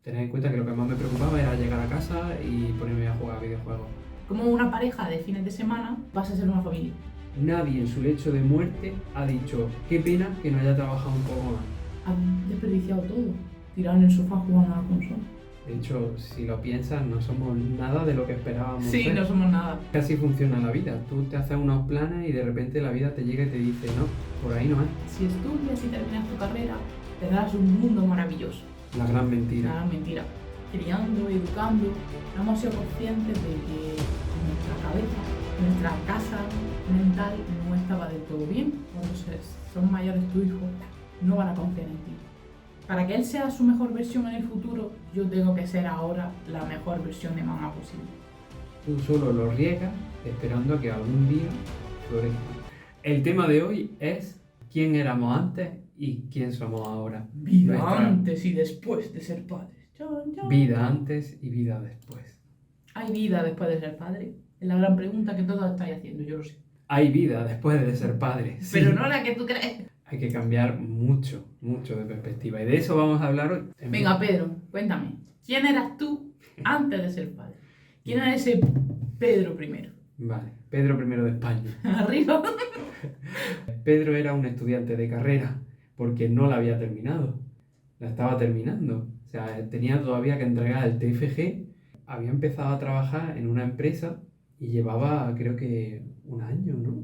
Tened en cuenta que lo que más me preocupaba era llegar a casa y ponerme a jugar a videojuegos. Como una pareja de fines de semana vas a ser una familia. Nadie en su lecho de muerte ha dicho, qué pena que no haya trabajado un poco más. Han desperdiciado todo, tirado en el sofá jugando a la consola. De hecho, si lo piensas, no somos nada de lo que esperábamos Sí, ser. no somos nada. Casi funciona la vida. Tú te haces unos planes y de repente la vida te llega y te dice, no, por ahí no es. Si estudias y terminas tu carrera, tendrás un mundo maravilloso. La gran mentira. Nada, mentira. Criando, educando, no hemos sido conscientes de que nuestra cabeza, nuestra casa mental no estaba del todo bien. Cuando son mayores tus hijos, no van a confiar en ti. Para que él sea su mejor versión en el futuro, yo tengo que ser ahora la mejor versión de mamá posible. Tú solo lo riegas esperando a que algún día florezca. El tema de hoy es quién éramos antes y quién somos ahora. Vida Nuestra antes y después de ser padres. Chan, chan. vida antes y vida después. ¿Hay vida después de ser padre? Es la gran pregunta que todos estáis haciendo, yo lo sé. Hay vida después de ser padre. Sí. Pero no la que tú crees. Hay que cambiar mucho, mucho de perspectiva. Y de eso vamos a hablar hoy. Venga, Pedro, cuéntame. ¿Quién eras tú antes de ser padre? ¿Quién era ese Pedro primero? Vale, Pedro I de España. Arriba. Pedro era un estudiante de carrera porque no la había terminado. La estaba terminando. O sea, tenía todavía que entregar el TFG. Había empezado a trabajar en una empresa y llevaba, creo que, un año, ¿no?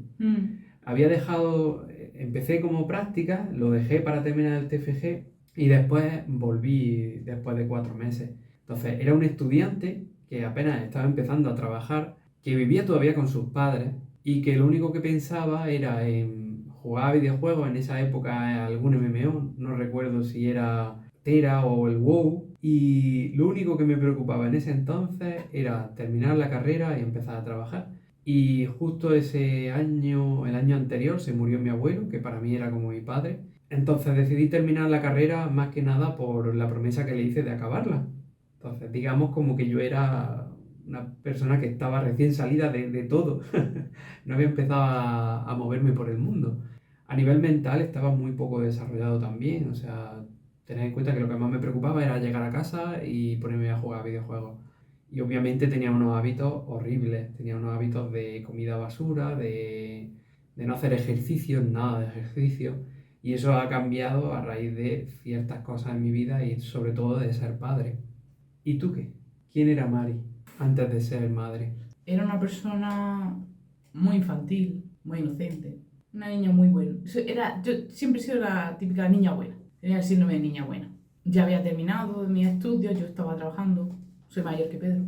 Había dejado, empecé como práctica, lo dejé para terminar el TFG y después volví después de 4 meses. Entonces, era un estudiante que apenas estaba empezando a trabajar, que vivía todavía con sus padres y que lo único que pensaba era en jugar a videojuegos, en esa época algún MMO, no recuerdo si era Tera o el WoW, y lo único que me preocupaba en ese entonces era terminar la carrera y empezar a trabajar. Y justo ese año, el año anterior, se murió mi abuelo, que para mí era como mi padre. Entonces decidí terminar la carrera más que nada por la promesa que le hice de acabarla. Entonces, digamos como que yo era una persona que estaba recién salida de todo. No había empezado a moverme por el mundo. A nivel mental estaba muy poco desarrollado también. O sea, tened en cuenta que lo que más me preocupaba era llegar a casa y ponerme a jugar a videojuegos. Y obviamente tenía unos hábitos horribles. Tenía unos hábitos de comida basura, de no hacer ejercicio, nada de ejercicio. Y eso ha cambiado a raíz de ciertas cosas en mi vida y sobre todo de ser padre. ¿Y tú qué? ¿Quién era Mari antes de ser madre? Era una persona muy infantil, muy inocente. Una niña muy buena. Yo siempre he sido la típica niña buena. Tenía el síndrome de niña buena. Ya había terminado mis estudios, yo estaba trabajando. Soy mayor que Pedro.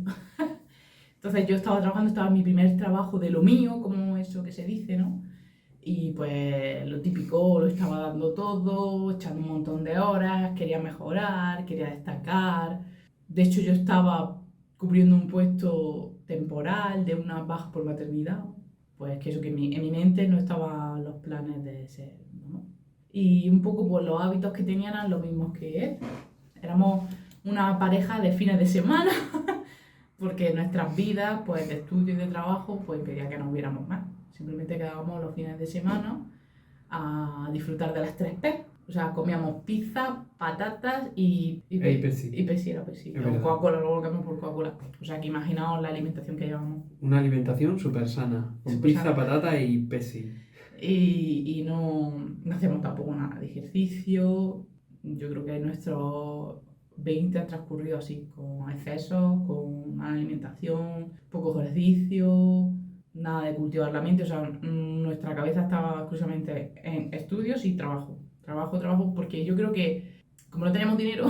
Entonces yo estaba trabajando, estaba en mi primer trabajo de lo mío, como eso que se dice, ¿no? Y pues lo típico, lo estaba dando todo, echando un montón de horas, quería mejorar, quería destacar. De hecho yo estaba cubriendo un puesto temporal de una baja por maternidad. Pues que eso que en mi mente no estaban los planes de ser, ¿no? Y un poco pues los hábitos que tenían eran los mismos que él. Éramos una pareja de fines de semana, porque nuestras vidas, pues de estudio y de trabajo, pues impedía que nos viéramos más. Simplemente quedábamos los fines de semana a disfrutar de las 3 P. O sea, comíamos pizza, patatas y Pepsi. Y Pepsi era Pepsi. Es O verdad. Coca-Cola, luego lo cambiamos por Coca-Cola. O sea, que imaginaos la alimentación que llevamos. Una alimentación súper sana, con Súper pizza, sana. patata y Pepsi. Y no hacíamos tampoco nada de ejercicio. Yo creo que nuestros 20 han transcurrido así, con excesos, con mala alimentación, poco ejercicio, nada de cultivar la mente. O sea, nuestra cabeza estaba exclusivamente en estudios y trabajo. Trabajo, porque yo creo que, como no teníamos dinero,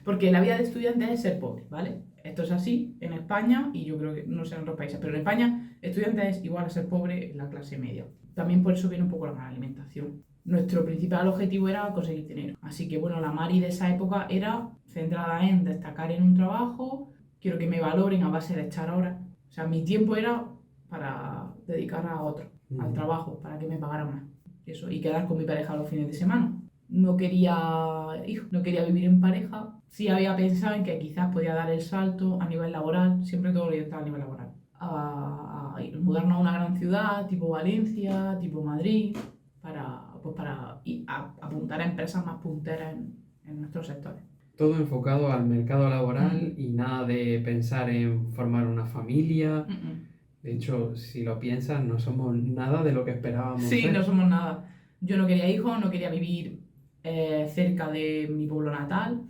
porque la vida de estudiante es ser pobre, ¿vale? Esto es así en España y yo creo que no sé en otros países, pero en España estudiante es igual a ser pobre en la clase media. También por eso viene un poco la mala alimentación. Nuestro principal objetivo era conseguir dinero. Así que bueno, la Mari de esa época era centrada en destacar en un trabajo, quiero que me valoren a base de echar horas. O sea, mi tiempo era para dedicar a otro, al trabajo, para que me pagaran más. Eso, y quedar con mi pareja los fines de semana. No quería hijos, no quería vivir en pareja. Sí había pensado en que quizás podía dar el salto a nivel laboral, siempre todo lo estaba a nivel laboral. A mudarnos a una gran ciudad, tipo Valencia, tipo Madrid, para apuntar a empresas más punteras en nuestros sectores. Todo enfocado al mercado laboral y nada de pensar en formar una familia. De hecho, si lo piensas, no somos nada de lo que esperábamos Sí, no ser. somos nada. Yo no quería hijos, no quería vivir cerca de mi pueblo natal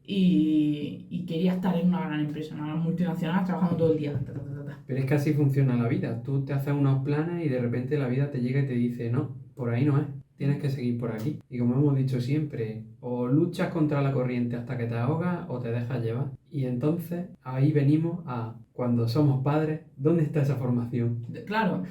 y quería estar en una gran empresa, una gran multinacional, trabajando todo el día. Ta, ta, ta, ta, ta. Pero es que así funciona la vida. Tú te haces unos planes y de repente la vida te llega y te dice, no, por ahí no es. Tienes que seguir por aquí. Y como hemos dicho siempre, o luchas contra la corriente hasta que te ahogas o te dejas llevar. Y entonces ahí venimos a cuando somos padres, ¿dónde está esa formación? Claro,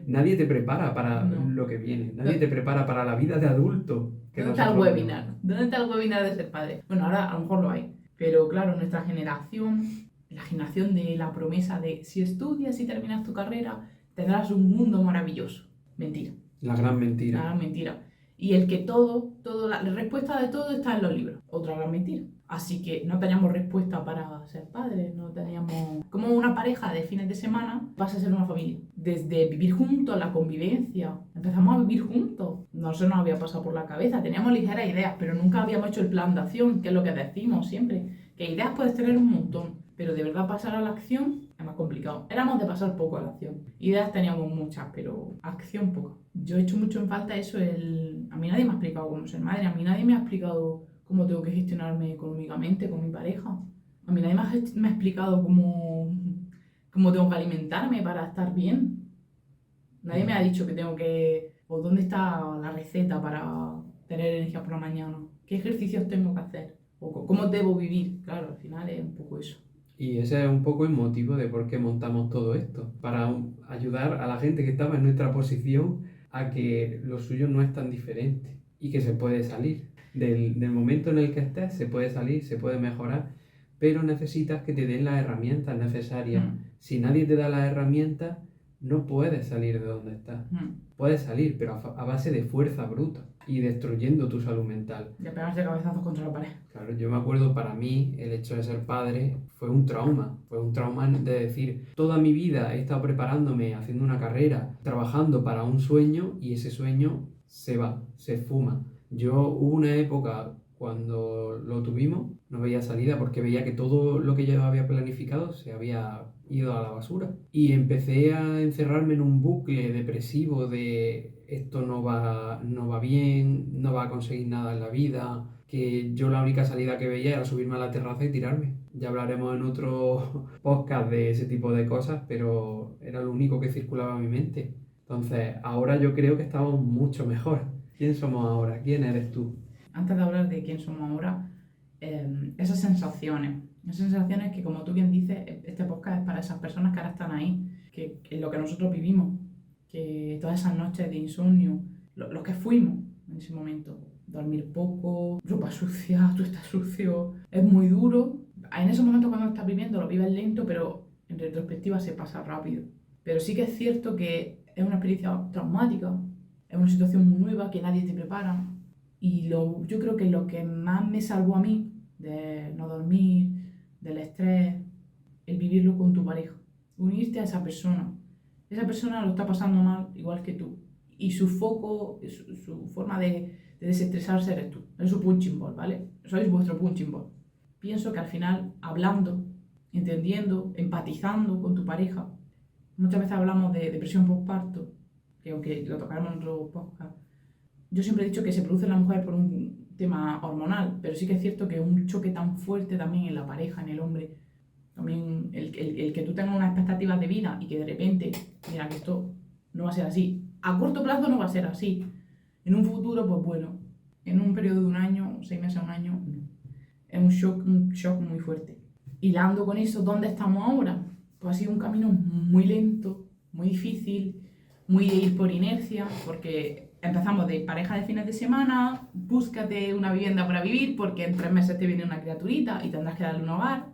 Nadie te prepara para no. lo que viene. Nadie te prepara para la vida de adulto que ¿Dónde está el nosotros webinar? llevamos. ¿Dónde está el webinar de ser padre? Bueno, ahora a lo mejor lo hay, pero claro, nuestra generación, la generación de la promesa de si estudias y terminas tu carrera, tendrás un mundo maravilloso. Mentira, La gran mentira. una gran mentira. Y el que la respuesta de todo está en los libros. Otra gran mentira. Así que no teníamos respuesta para ser padres, no teníamos... Como una pareja de fines de semana pasa a ser una familia. Desde vivir juntos, la convivencia, empezamos a vivir juntos. No se nos había pasado por la cabeza, teníamos ligeras ideas, pero nunca habíamos hecho el plan de acción, que es lo que decimos siempre. Que ideas puedes tener un montón, pero de verdad pasar a la acción es más complicado. Éramos de pasar poco a la acción. Ideas teníamos muchas, pero acción poca. Yo he hecho mucho en falta eso, a mí nadie me ha explicado cómo ser madre, a mí nadie me ha explicado cómo tengo que gestionarme económicamente con mi pareja. A mí nadie me ha explicado cómo tengo que alimentarme para estar bien. Nadie me ha dicho que tengo que... o dónde está la receta para tener energía por la mañana. ¿Qué ejercicios tengo que hacer? O cómo debo vivir. Claro, al final es un poco eso. Y ese es un poco el motivo de por qué montamos todo esto, para ayudar a la gente que estaba en nuestra posición a que lo suyo no es tan diferente y que se puede salir. Del momento en el que estés, se puede salir, se puede mejorar, pero necesitas que te den las herramientas necesarias. Si nadie te da las herramientas, no puedes salir de donde estás. Puedes salir, pero a base de fuerza bruta y destruyendo tu salud mental. De pegarse cabezazos contra la pared. Claro, yo me acuerdo, para mí el hecho de ser padre fue un trauma de decir, toda mi vida he estado preparándome, haciendo una carrera, trabajando para un sueño y ese sueño se va, se fuma. Hubo una época cuando lo tuvimos, no veía salida porque veía que todo lo que yo había planificado se había ido a la basura. Y empecé a encerrarme en un bucle depresivo de esto no va bien, no va a conseguir nada en la vida, que yo la única salida que veía era subirme a la terraza y tirarme. Ya hablaremos en otro podcast de ese tipo de cosas, pero era lo único que circulaba en mi mente. Entonces, ahora yo creo que estamos mucho mejor. ¿Quién somos ahora? ¿Quién eres tú? Antes de hablar de quién somos ahora, esas sensaciones que, como tú bien dices, este podcast es para esas personas que ahora están ahí, que lo que nosotros vivimos, que todas esas noches de insomnio, lo que fuimos en ese momento, dormir poco, ropa sucia, tú estás sucio, es muy duro. En ese momento cuando lo estás viviendo lo vives lento, pero en retrospectiva se pasa rápido. Pero sí que es cierto que es una experiencia traumática, es una situación muy nueva que nadie te prepara. Y yo creo que lo que más me salvó a mí de no dormir, del estrés, el vivirlo con tu pareja, unirte a esa persona. Esa persona lo está pasando mal igual que tú. Y su foco, su forma de desestresarse eres tú. Es su punching ball, ¿vale? Sois vuestro punching ball. Pienso que al final, hablando, entendiendo, empatizando con tu pareja, muchas veces hablamos de depresión postparto, que aunque lo tocaremos en otro podcast, yo siempre he dicho que se produce en la mujer por un tema hormonal, pero sí que es cierto que un choque tan fuerte también en la pareja, en el hombre, también el que tú tengas unas expectativas de vida y que de repente, mira, que esto no va a ser así. A corto plazo no va a ser así. En un futuro, pues bueno, en un periodo de un año, 6 meses a un año, no. Es un shock muy fuerte. Hilando con eso, ¿dónde estamos ahora? Pues ha sido un camino muy lento, muy difícil, muy de ir por inercia, porque empezamos de pareja de fines de semana, búscate una vivienda para vivir, porque en 3 meses te viene una criaturita y tendrás que darle un hogar.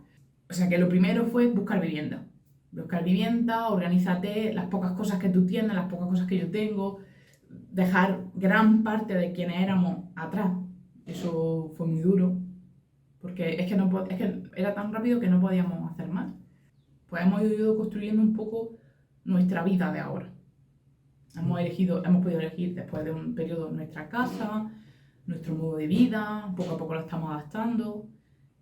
O sea que lo primero fue buscar vivienda. Buscar vivienda, organízate, las pocas cosas que tú tienes, las pocas cosas que yo tengo, dejar gran parte de quienes éramos atrás. Eso fue muy duro, porque es que era tan rápido que no podíamos hacer más. Pues hemos ido construyendo un poco nuestra vida de ahora. Hemos podido elegir después de un periodo nuestra casa, nuestro modo de vida, poco a poco lo estamos adaptando,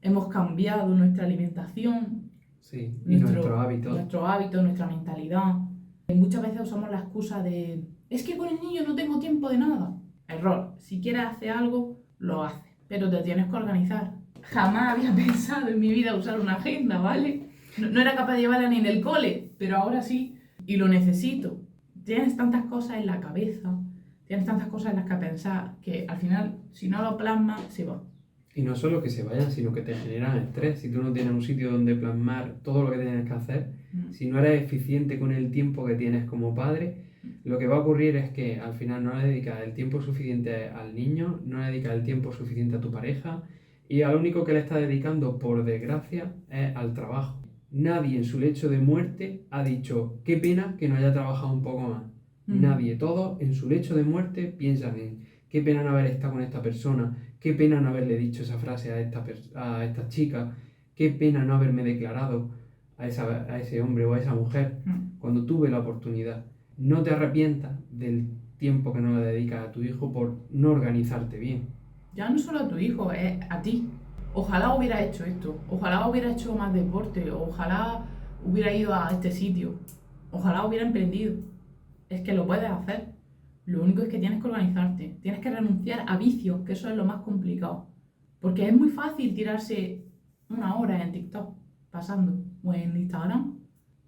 hemos cambiado nuestra alimentación, Sí, y nuestros hábitos. nuestro hábito, nuestra mentalidad. Muchas veces usamos la excusa de, es que con el niño no tengo tiempo de nada. Error, si quieres hacer algo, lo haces, pero te tienes que organizar. Jamás había pensado en mi vida usar una agenda, ¿vale? No era capaz de llevarla ni en el cole, pero ahora sí, y lo necesito. Tienes tantas cosas en la cabeza, tienes tantas cosas en las que pensar, que al final, si no lo plasmas, se va. Y no solo que se vayan, sino que te generan estrés. Si tú no tienes un sitio donde plasmar todo lo que tienes que hacer, si no eres eficiente con el tiempo que tienes como padre, lo que va a ocurrir es que al final no le dedicas el tiempo suficiente al niño, no le dedicas el tiempo suficiente a tu pareja, y al único que le estás dedicando, por desgracia, es al trabajo. Nadie en su lecho de muerte ha dicho, qué pena que no haya trabajado un poco más. Nadie, todos en su lecho de muerte piensan en, qué pena no haber estado con esta persona, qué pena no haberle dicho esa frase a esta chica, qué pena no haberme declarado a ese hombre o a esa mujer cuando tuve la oportunidad. No te arrepientas del tiempo que no le dedicas a tu hijo por no organizarte bien. Ya no solo a tu hijo, es a ti. Ojalá hubiera hecho esto, ojalá hubiera hecho más deporte, ojalá hubiera ido a este sitio, ojalá hubiera emprendido. Es que lo puedes hacer. Lo único es que tienes que organizarte, tienes que renunciar a vicios, que eso es lo más complicado. Porque es muy fácil tirarse una hora en TikTok pasando, o en Instagram,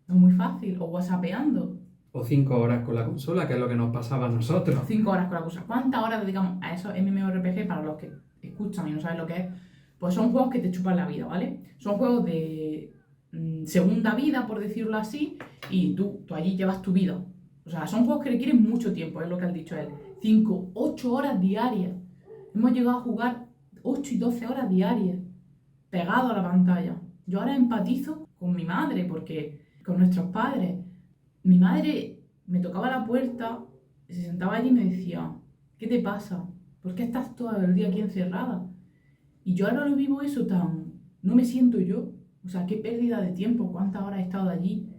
es muy fácil, o whatsappeando. O 5 horas con la consola, que es lo que nos pasaba a nosotros. 5 horas con la cosa. ¿Cuántas horas dedicamos a esos MMORPG para los que escuchan y no saben lo que es? Pues son juegos que te chupan la vida, ¿vale? Son juegos de segunda vida, por decirlo así, y tú allí llevas tu vida. O sea, son juegos que requieren mucho tiempo, es lo que ha dicho él. 5, 8 horas diarias. Hemos llegado a jugar 8 y 12 horas diarias, pegado a la pantalla. Yo ahora empatizo con mi madre, porque con nuestros padres. Mi madre me tocaba la puerta, se sentaba allí y me decía, ¿qué te pasa? ¿Por qué estás todo el día aquí encerrada? Y yo ahora lo vivo eso tan... No me siento yo. O sea, qué pérdida de tiempo, cuántas horas he estado allí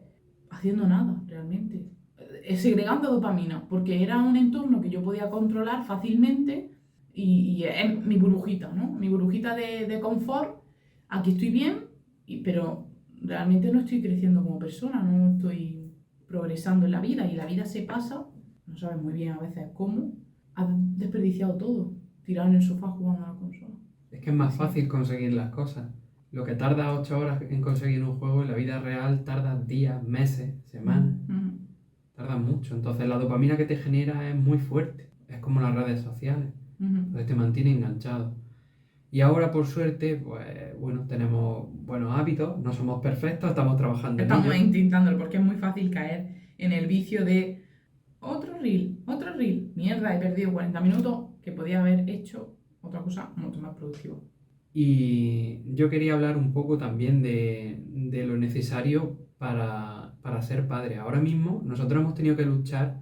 haciendo nada, realmente. Segregando dopamina, porque era un entorno que yo podía controlar fácilmente y es mi burbujita, ¿no? Mi burbujita de confort. Aquí estoy bien, pero realmente no estoy creciendo como persona, no estoy progresando en la vida y la vida se pasa, no sabes muy bien a veces cómo, has desperdiciado todo, tirado en el sofá jugando a la consola. Es que es más fácil conseguir las cosas. Lo que tarda 8 horas en conseguir un juego, en la vida real tarda días, meses, semanas. Tarda mucho. Entonces la dopamina que te genera es muy fuerte. Es como las redes sociales. Entonces te mantiene enganchado. Y ahora, por suerte, pues bueno, tenemos buenos hábitos, no somos perfectos, estamos trabajando en Estamos ello. intentándolo porque es muy fácil caer en el vicio de otro reel. Mierda, he perdido 40 minutos que podía haber hecho otra cosa mucho más productiva. Y yo quería hablar un poco también de lo necesario para ser padre. Ahora mismo nosotros hemos tenido que luchar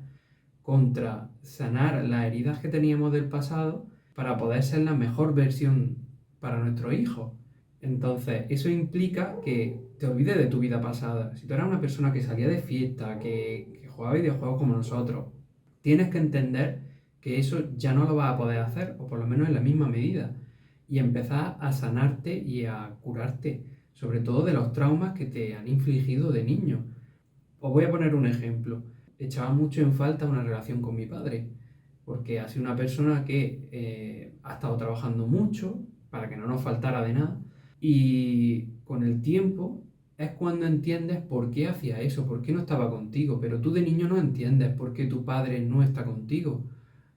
contra sanar las heridas que teníamos del pasado para poder ser la mejor versión para nuestro hijo. Entonces, eso implica que te olvides de tu vida pasada. Si tú eras una persona que salía de fiesta, que jugaba videojuegos como nosotros, tienes que entender que eso ya no lo vas a poder hacer, o por lo menos en la misma medida, y empezar a sanarte y a curarte, sobre todo de los traumas que te han infligido de niño. Os voy a poner un ejemplo. Echaba mucho en falta una relación con mi padre, porque ha sido una persona que ha estado trabajando mucho para que no nos faltara de nada, y con el tiempo es cuando entiendes por qué hacía eso, por qué no estaba contigo, pero tú de niño no entiendes por qué tu padre no está contigo.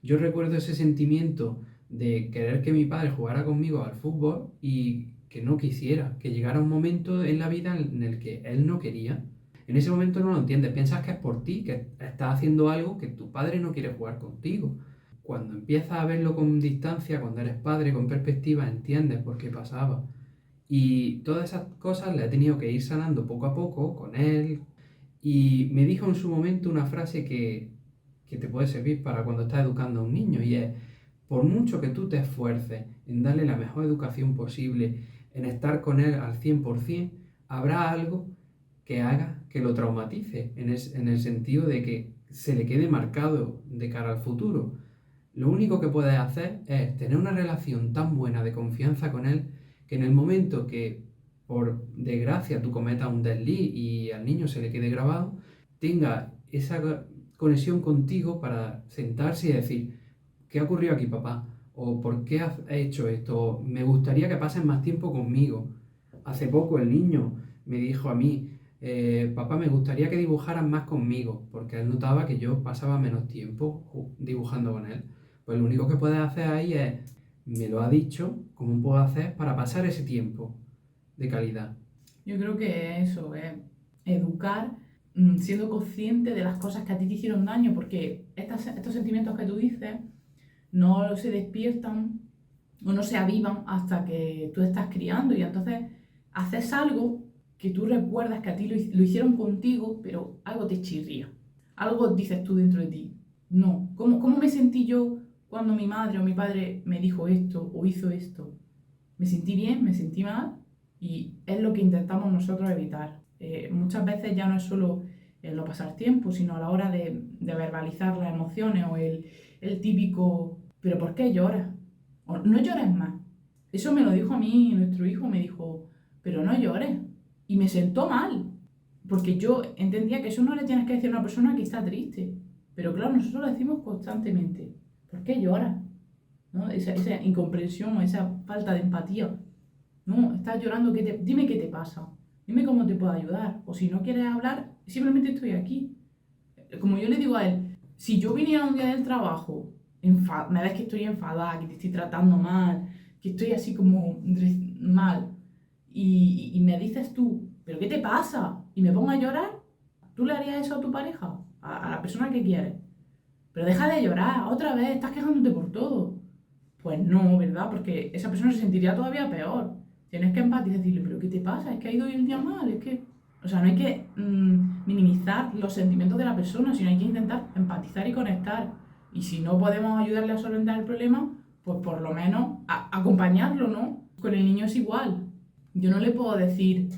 Yo recuerdo ese sentimiento de querer que mi padre jugara conmigo al fútbol y que no quisiera, que llegara un momento en la vida en el que él no quería. En ese momento no lo entiendes, piensas que es por ti, que estás haciendo algo que tu padre no quiere jugar contigo. Cuando empiezas a verlo con distancia, cuando eres padre, con perspectiva, entiendes por qué pasaba. Y todas esas cosas las he tenido que ir sanando poco a poco con él. Y me dijo en su momento una frase que te puede servir para cuando estás educando a un niño, y es, por mucho que tú te esfuerces en darle la mejor educación posible, en estar con él al 100%, habrá algo que haga que lo traumatice, en el sentido de que se le quede marcado de cara al futuro. Lo único que puedes hacer es tener una relación tan buena de confianza con él que en el momento que, por desgracia, tú cometas un desliz y al niño se le quede grabado, tenga esa conexión contigo para sentarse y decir, ¿qué ha ocurrido aquí, papá? ¿O por qué has hecho esto? O, me gustaría que pases más tiempo conmigo. Hace poco el niño me dijo a mí, papá, me gustaría que dibujaras más conmigo, porque él notaba que yo pasaba menos tiempo dibujando con él. Pues lo único que puedes hacer ahí es, me lo ha dicho, ¿cómo puedo hacer para pasar ese tiempo de calidad? Yo creo que eso es educar siendo consciente de las cosas que a ti te hicieron daño, porque estos sentimientos que tú dices no se despiertan o no se avivan hasta que tú estás criando y entonces haces algo que tú recuerdas que a ti lo hicieron contigo, pero algo te chirría. Algo dices tú dentro de ti. No, ¿cómo me sentí yo cuando mi madre o mi padre me dijo esto o hizo esto? ¿Me sentí bien? ¿Me sentí mal? Y es lo que intentamos nosotros evitar. Muchas veces ya no es solo el no pasar tiempo, sino a la hora de verbalizar las emociones o el típico, ¿pero por qué lloras? O no llores más. Eso me lo dijo a mí nuestro hijo, me dijo, pero no llores. Y me sentó mal, porque yo entendía que eso no le tienes que decir a una persona que está triste. Pero claro, nosotros lo decimos constantemente. ¿Por qué lloras? ¿No? Esa incomprensión, esa falta de empatía. No, estás llorando, dime qué te pasa, dime cómo te puedo ayudar. O si no quieres hablar, simplemente estoy aquí. Como yo le digo a él, si yo viniera un día del trabajo, me ves que estoy enfadada, que te estoy tratando mal, que estoy así como mal, y me dices tú, ¿pero qué te pasa? Y me pongo a llorar, ¿tú le harías eso a tu pareja? A la persona que quieres. Pero deja de llorar, otra vez, estás quejándote por todo. Pues no, ¿verdad? Porque esa persona se sentiría todavía peor. Tienes que empatizar y decirle, pero ¿qué te pasa? Es que ha ido hoy el día mal, es que... O sea, no hay que minimizar los sentimientos de la persona, sino hay que intentar empatizar y conectar. Y si no podemos ayudarle a solventar el problema, pues por lo menos acompañarlo, ¿no? Con el niño es igual. Yo no le puedo decir,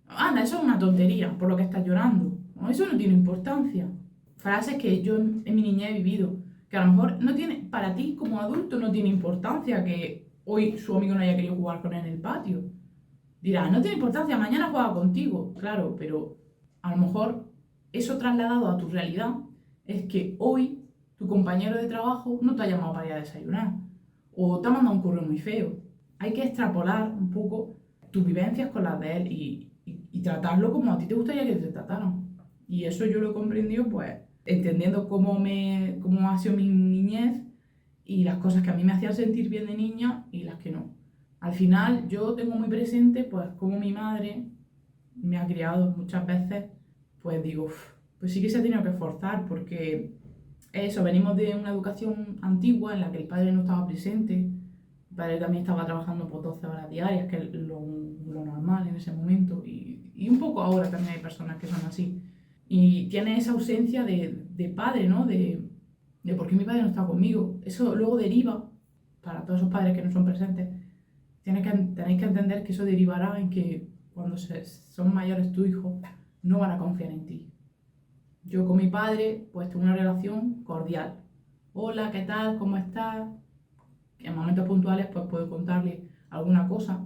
anda, eso es una tontería, por lo que estás llorando. No, eso no tiene importancia. Frases que yo en mi niñez he vivido, que a lo mejor no tiene, para ti como adulto no tiene importancia que hoy su amigo no haya querido jugar con él en el patio. Dirá, no tiene importancia, mañana juega contigo, claro, pero a lo mejor eso trasladado a tu realidad es que hoy tu compañero de trabajo no te ha llamado para ir a desayunar o te ha mandado un correo muy feo. Hay que extrapolar un poco tus vivencias con las de él y tratarlo como a ti te gustaría que te trataran. Y eso yo lo he comprendido pues entendiendo cómo ha sido mi niñez y las cosas que a mí me hacían sentir bien de niña y las que no. Al final yo tengo muy presente pues cómo mi madre me ha criado muchas veces, pues digo, pues sí que se ha tenido que esforzar porque eso, venimos de una educación antigua en la que el padre no estaba presente, el padre también estaba trabajando por 12 horas diarias, que es lo normal en ese momento, y un poco ahora también hay personas que son así. Y tiene esa ausencia de padre, ¿no? De por qué mi padre no está conmigo. Eso luego deriva, para todos esos padres que no son presentes, tenéis que entender que eso derivará en que cuando son mayores tu hijo, no van a confiar en ti. Yo con mi padre, pues tengo una relación cordial. Hola, ¿qué tal? ¿Cómo estás? En momentos puntuales, pues puedo contarle alguna cosa,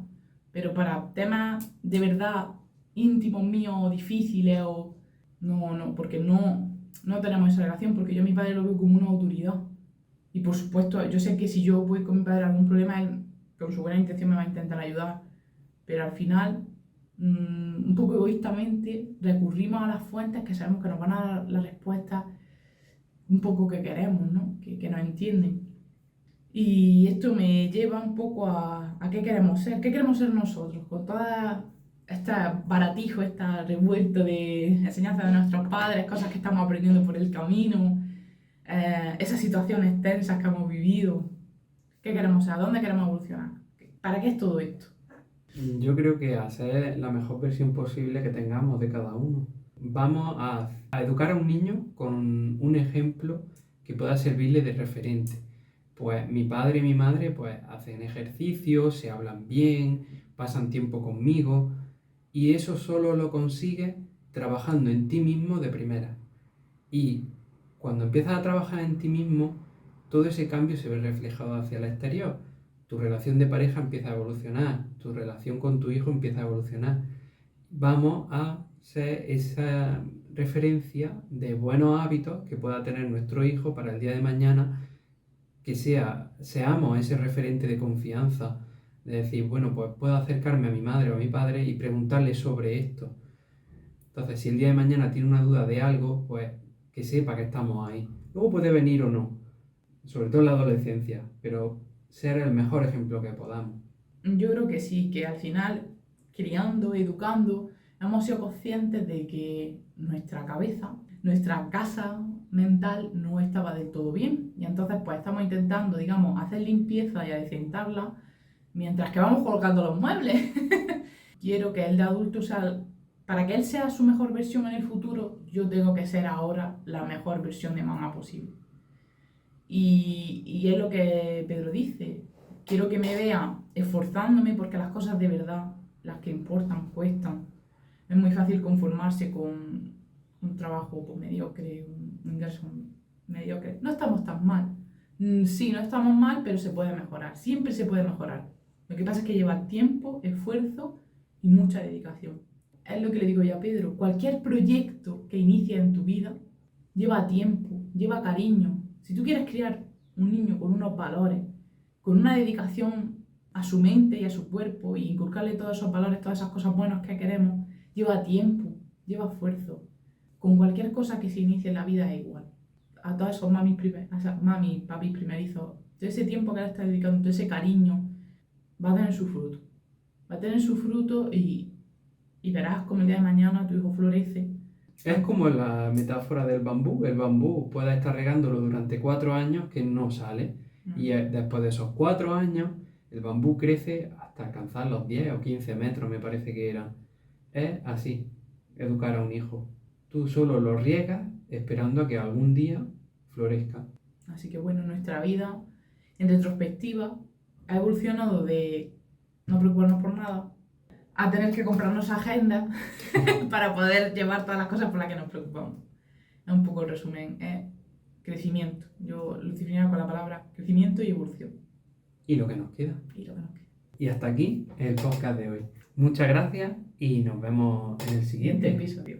pero para temas de verdad íntimos míos, difíciles o... No, porque no tenemos esa relación, porque yo a mi padre lo veo como una autoridad. Y por supuesto, yo sé que si yo voy con mi padre a algún problema, él con su buena intención me va a intentar ayudar, pero al final, un poco egoístamente, recurrimos a las fuentes que sabemos que nos van a dar la respuesta un poco que queremos, ¿no? Que nos entienden. Y esto me lleva un poco a qué queremos ser nosotros, con toda esta baratijo, esta revuelto de enseñanza de nuestros padres, cosas que estamos aprendiendo por el camino, esas situaciones tensas que hemos vivido. ¿Qué queremos ser? ¿A dónde queremos evolucionar? ¿Para qué es todo esto? Yo creo que hacer la mejor versión posible que tengamos de cada uno. Vamos a educar a un niño con un ejemplo que pueda servirle de referente. Pues mi padre y mi madre pues hacen ejercicio, se hablan bien, pasan tiempo conmigo y eso solo lo consigues trabajando en ti mismo de primera. Y cuando empiezas a trabajar en ti mismo, todo ese cambio se ve reflejado hacia el exterior. Tu relación de pareja empieza a evolucionar, tu relación con tu hijo empieza a evolucionar. Vamos a ser esa referencia de buenos hábitos que pueda tener nuestro hijo para el día de mañana, que seamos ese referente de confianza, de decir, bueno, pues puedo acercarme a mi madre o a mi padre y preguntarle sobre esto. Entonces, si el día de mañana tiene una duda de algo, pues que sepa que estamos ahí. Luego puede venir o no, sobre todo en la adolescencia, pero ser el mejor ejemplo que podamos. Yo creo que sí, que al final, criando, educando, hemos sido conscientes de que nuestra cabeza, nuestra casa mental no estaba del todo bien. Y entonces pues estamos intentando, digamos, hacer limpieza y adecentarla mientras que vamos colocando los muebles. Quiero que él de adulto sea, para que él sea su mejor versión en el futuro, yo tengo que ser ahora la mejor versión de mamá posible. Y es lo que Pedro dice, quiero que me vea esforzándome porque las cosas de verdad, las que importan, cuestan. Es muy fácil conformarse con un trabajo pues, mediocre, un ingreso mediocre. No estamos tan mal. Sí, no estamos mal, pero se puede mejorar. Siempre se puede mejorar. Lo que pasa es que lleva tiempo, esfuerzo y mucha dedicación. Es lo que le digo yo a Pedro. Cualquier proyecto que inicies en tu vida lleva tiempo, lleva cariño. Si tú quieres criar un niño con unos valores, con una dedicación a su mente y a su cuerpo y inculcarle todos esos valores, todas esas cosas buenas que queremos, lleva tiempo, lleva esfuerzo. Con cualquier cosa que se inicie en la vida es igual. A todos esos mami, papi primerizos, todo ese tiempo que le estás dedicando, todo ese cariño, va a tener su fruto. Va a tener su fruto y verás como el día de mañana tu hijo florece. Es como la metáfora del bambú. El bambú puede estar regándolo durante 4 años que no sale. Y después de esos 4 años, el bambú crece hasta alcanzar los 10 o 15 metros, me parece que eran. Es así, educar a un hijo. Tú solo lo riegas esperando a que algún día florezca. Así que bueno, nuestra vida, en retrospectiva, ha evolucionado de no preocuparnos por nada a tener que comprarnos agenda para poder llevar todas las cosas por las que nos preocupamos. Es un poco el resumen, es crecimiento. Yo lo definiría con la palabra crecimiento y evolución. Y lo que nos queda. Y lo que nos queda. Y hasta aquí el podcast de hoy. Muchas gracias y nos vemos en el siguiente episodio.